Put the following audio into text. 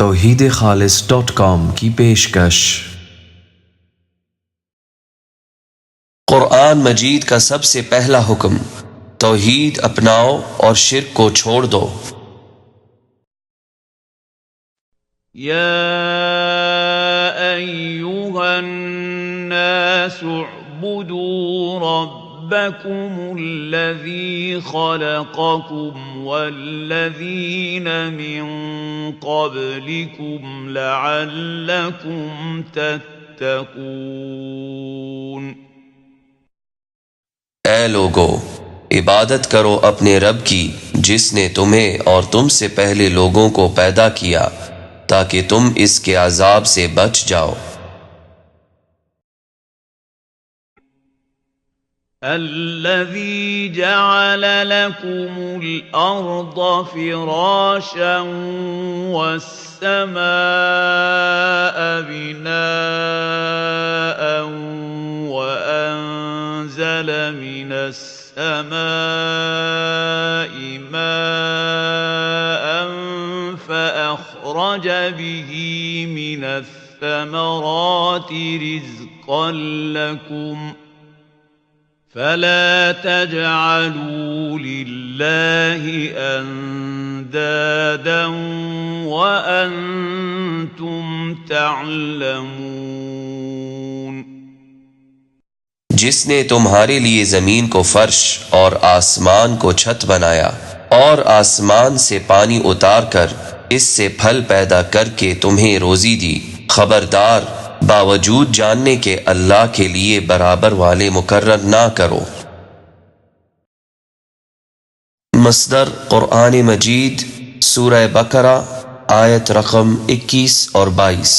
tawheedkhalis.com की पेशकश। कुरान मजीद का सबसे पहला हुक्म तौहीद अपनाओ और शिर्क को छोड़ दो। या अय्युहन नास उअ्बुदू रब्बकुमुल्लज़ी खलक़कुम वल्लज़ीन मिन क़ब्लिकुम लअल्लकुम तत्तक़ून। ऐ लोगो, इबादत करो अपने रब की जिसने तुम्हें और तुमसे पहले लोगों को पैदा किया ताकि तुम इसके अज़ाब से बच जाओ। الذي جعل لكم الأرض فراشا والسماء بناء وأنزل من السماء ماء فأخرج به من الثمرات رزقا لكم فلا تجعلوا لله أندادا وأنتم تعلمون। जिसने तुम्हारे लिए जमीन को फर्श और आसमान को छत बनाया और आसमान से पानी उतार कर इससे फल पैदा करके तुम्हें रोजी दी, खबरदार बावजूद जानने के अल्लाह के लिए बराबर वाले मुकर्रर ना करो। मस्दर कुरान मजीद सूरह बकरा आयत रकम 21 और 22।